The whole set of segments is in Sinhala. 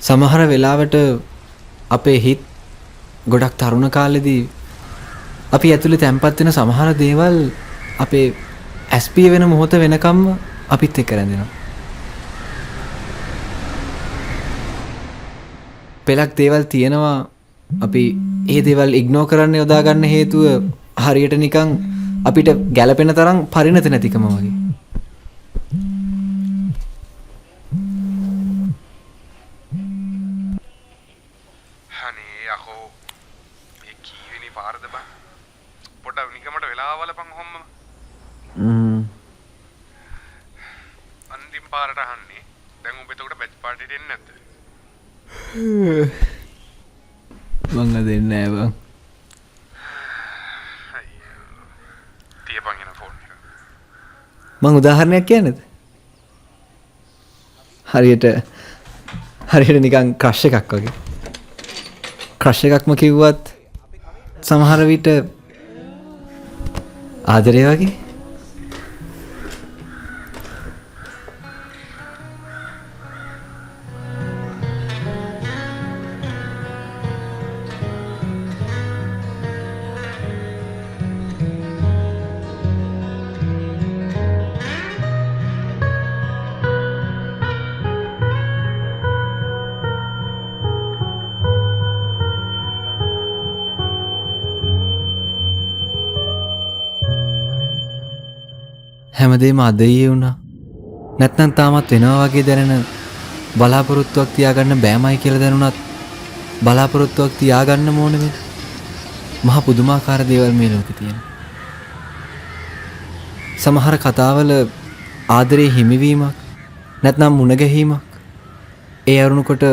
සමහර වෙලාවට අපේ හිත් ගොඩක් තරුණ කාලෙදී අපි ඇතුලේ තැම්පත් වෙන සමහර දේවල් අපේ ඇස්පිය වෙන මොහොත වෙනකම්ම අපිත් එක්ක රැඳෙනවා. පෙලක් දේවල් තියෙනවා අපි ඒ දේවල් ඉග්නෝර් කරන්න යොදා ගන්න හේතුව හරියට නිකන් අපිට ගැළපෙන තරම් පරිණත නැතිකම වගේ. අනේ යකෝ මේ කීවෙනි පාරද බං පොඩ්ඩක් නිකමට වෙලාව වලපන් හොම්ම අන්තිම පාරට අහන්නේ දැන් උඹ එතකොට බැච් පාර්ටියට එන්නේ නැද්ද? මං අද එන්නේ නැහැ බං. අයියෝ තියපන් එන ෆෝන් එක. මං උදාහරණයක් කියන්නේද? හරියට නිකන් ක්‍රෂ් එකක් වගේ. ක්‍රෂ් එකක්ම කිව්වත් සමහර විට ආදරේ වගේ. හැමදේම අදයේ වුණා. නැත්නම් තාමත් වෙනවා වගේ දැනෙන බලාපොරොත්තුවක් තියාගන්න බෑමයි කියලා දැනුණත් බලාපොරොත්තුවක් තියාගන්න ඕන වෙන මහ පුදුමාකාර දේවල් මේ ලෝකේ තියෙනවා. සමහර කතාවල ආදරේ හිමිවීමක් නැත්නම් මුණ ගැහිීමක් ඒ අරුණකොට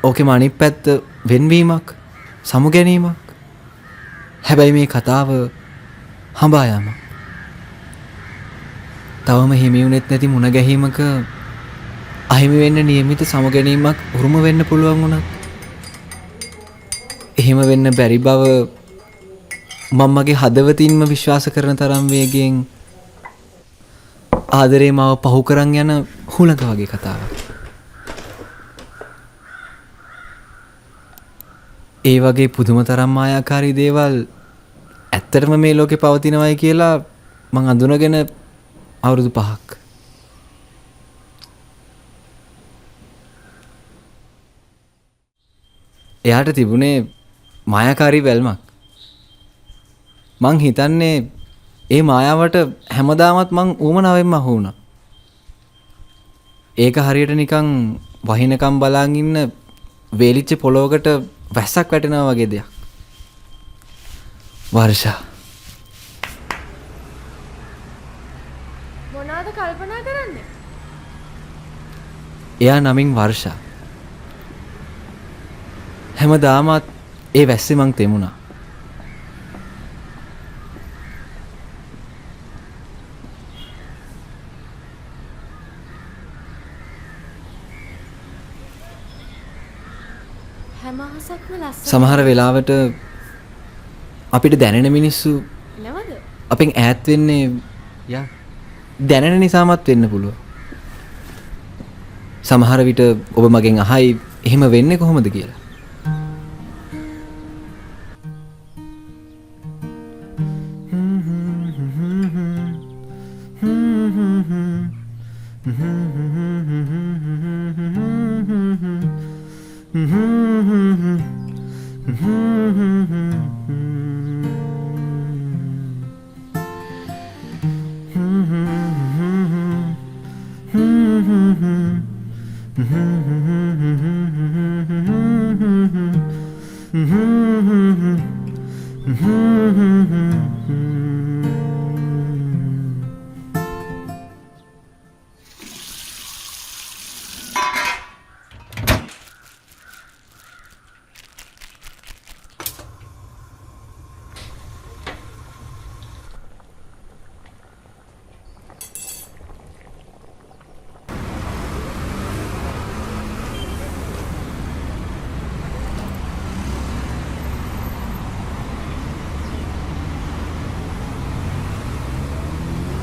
ඕකෙම අනිත් පැත්ත වෙන්වීමක් සමු ගැනීමක්. හැබැයි මේ කතාව හඹා යාමක්. තවම හිමි වුණෙත් නැති මුණ ගැහිීමක අහිමි වෙන්න නියමිත සමුගැනීමක් උරුම වෙන්න පුළුවන් වුණත් එහෙම වෙන්න බැරි බව මම මගේ හදවතින්ම විශ්වාස කරන තරම් වේගයෙන් ආදරේ මාව පහු කරන් යන හුලඟ වගේ කතාවක්. ඒ වගේ පුදුම තරම් මායාකාරී දේවල් ඇත්තටම මේ ලෝකේ පවතිනවයි කියලා මං අඳුනගෙන අවුරුදු 5ක්. එයාට තිබුණේ මායාකාරී වැල්මක්. මං හිතන්නේ ඒ මායාවට හැමදාමත් මං ඌමනාවෙන්ම අහු වුණා. ඒක හරියට නිකන් වහිනකම් බලාගෙන ඉන්න වේලිච්ච පොළොවකට වැස්සක් වැටෙනවා වගේ දෙයක්. වර්ෂා මොනවද කල්පනා කරන්නේ? එයා නමින් වර්ෂා. හැමදාමත් ඒ වැස්සේ මං තෙමුණා. හැම අහසක්ම ලස්සන. සමහර වෙලාවට අපිට දැනෙන මිනිස්සු නේද? අපෙන් ඈත් වෙන්නේ යා දැනෙන නිසාමත් වෙන්න පුළුවන්. සමහර විට ඔබ මගෙන් අහයි එහෙම වෙන්නේ කොහොමද කියලා.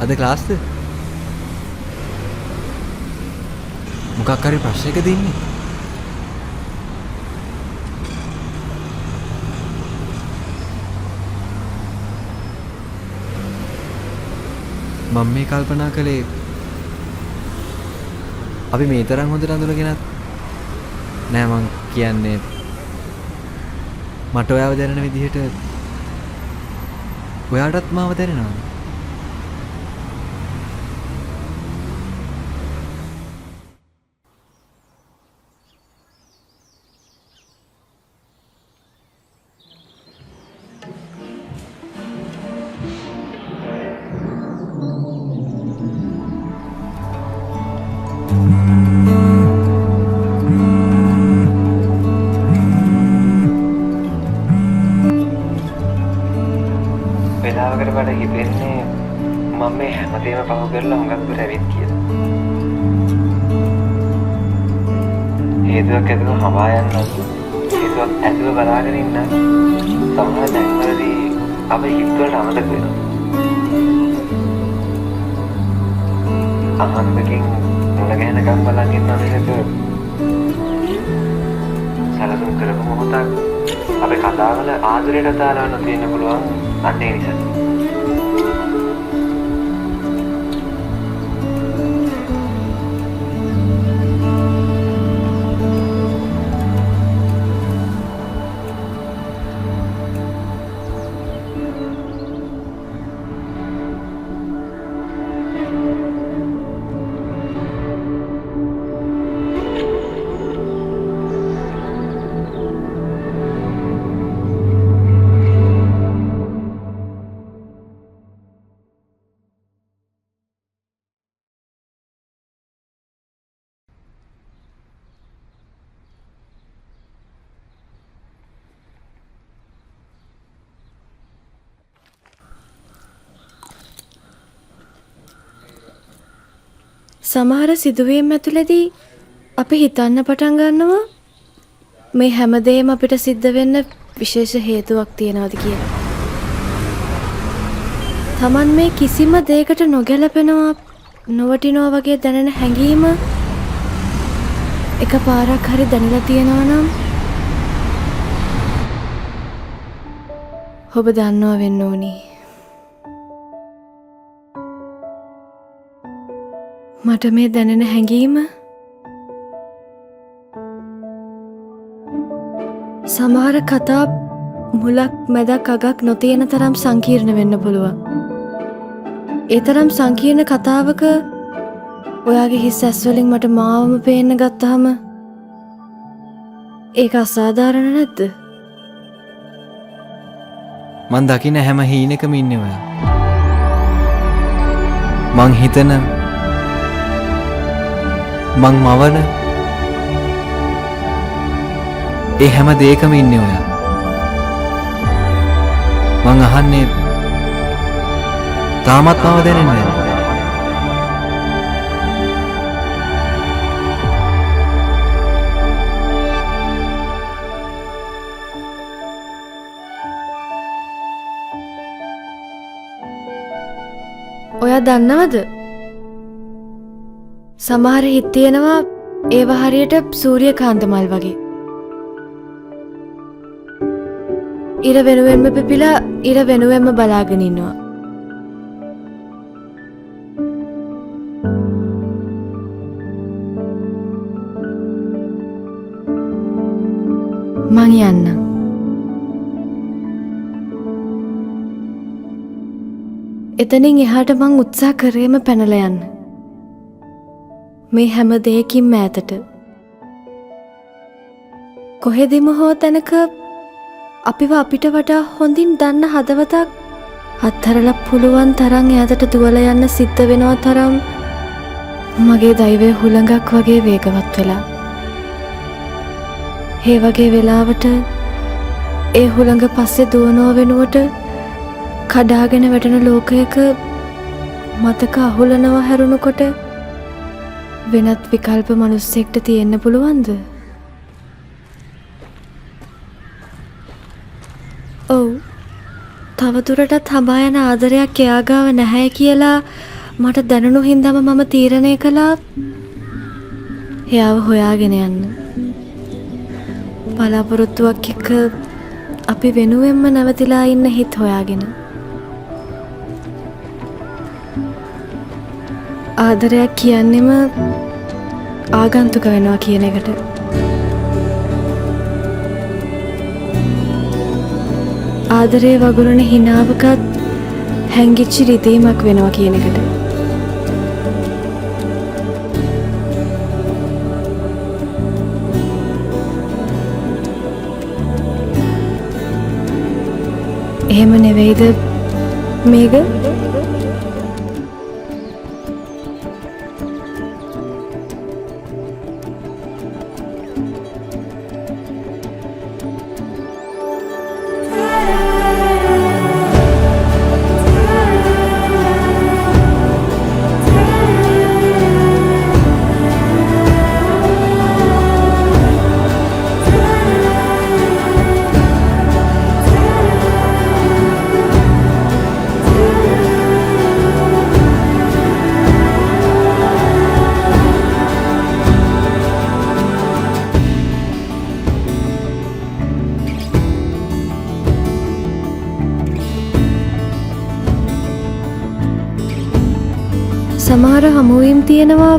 අද ක්ලාස්ද? මොකක් හරි ප්‍රශ්නයකද ඉන්නේ? මම මේ කල්පනා කළේ අපි මේ තරම් හොඳට අඳුරගෙනත් නෑ මං කියන්නේ මට ඔයාව දැනෙන විදිහට ඔයාටත් මාව දැනෙනවා. වෙලාවකට වඩා හිතෙන්නේ මම මේ හැමදේම පහු කරලා හුඟක් දුර ඇවිත් කියලා. හේතුවක් ඇතුව හඹා යන්න හේතුවක් ඇතුව බලාගෙන ඉන්න සමහර තැන්වලදී අපේ හිතවලට අමතක වෙනවා. අහන්නකින් මුණ ගැහෙනකම් බලන් ඉන්නවා මිසක සැලසුම් කරපු මොහොතක් අපේ කතාවල ආදරයට දාලා තියෙන්න පුළුවන්. අන්න ඒ නිසා සමහර සිදුවීම් ඇතුළේදී අපි හිතන්න පටන් ගන්නවා මේ හැමදේම අපිට සිද්ධ වෙන්න විශේෂ හේතුවක් තියනවාද කියලා. Taman මේ කිසිම දෙයකට නොගැලපෙනවා නොවටිනවා වගේ දැනෙන හැඟීම එකපාරක් හරි දැනලා තියෙනවා නම් ඔබ දන්නවා වෙන්න ඕනි. මට මේ දැනෙන හැඟීම සමහර කතා මුලක් මැදක් අගක් නොතියන තරම් සංකීර්ණ වෙන්න පුළුවන්. ඒ තරම් සංකීර්ණ කතාවක ඔයාගේ හිස් ඇස් වලින් මට මාවම පේන්න ගත්තාම ඒක අසාධාරණ නැද්ද? මං දකින හැම හීනෙකම ඉන්නේ ඔයා. මං හිතන මං මවන ඒ හැම දෙයකම ඉන්නේ ඔයා. මං අහන්නේ තාමත් මාව දැනෙන්නේ නැහැ. ඔයා දන්නවද? සමහර හිත් තියෙනවා ඒවා හරියට සූර්යකාන්ත මල් වගේ. ඉර වෙනුවෙන්ම පිපිලා ඉර වෙනුවෙන්ම බලාගෙන ඉන්නවා. මං යන්නම්. එතනින් එහාට මං උත්සාහ කරේම පැනලා යන්න. මේ හැම දෙයකින්ම ඈතට. කොහෙදම හෝ තැනක අපිව අපිට වඩා හොඳින් දන්න හදවතක් අත්හැරලා පුළුවන් තරම් ඈතට දුවලා යන්න සිද්ධ වෙනවා තරම් මගේ දෛවය හුළඟක් වගේ වේගවත් වෙලා. ඒ වගේ වෙලාවට ඒ හුළඟ පස්සේ දුවනව වෙනුවට කඩාගෙන වැටෙන ලෝකයක මතක අහුලනවා හැරුණකොට වෙනත් විකල්ප මිනිස්සෙක්ට තියෙන්න පුළුවන්ද? ඔව්. තවදුරටත් හඹා යන ආදරයක් එයා ගාව නැහැ කියලා මට දැනුණු හින්දාම මම තීරණය කළා එයාව හොයාගෙන යන්න. බලාපොරොත්තුවක් එක්ක අපි වෙනුවෙන්ම නැවතිලා ඉන්න හිත් හොයාගෙන. ආදරයක් කියන්නෙම ආගන්තුක වෙනවා කියන එකට. ආදරේ වගුරුන හිනාවකත් හැංගිච්චි රිදීමක් වෙනවා කියන එකට. එහෙම නෙවෙයිද මේක? සමහර හමුවීම් තියෙනවා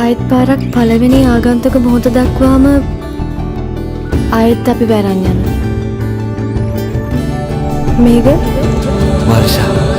ආයෙත් පාරක් පළවෙනි ආගන්තුක මොහොත දක්වාම ආයෙත් අපි වැරන් යන. මේක වර්ෂා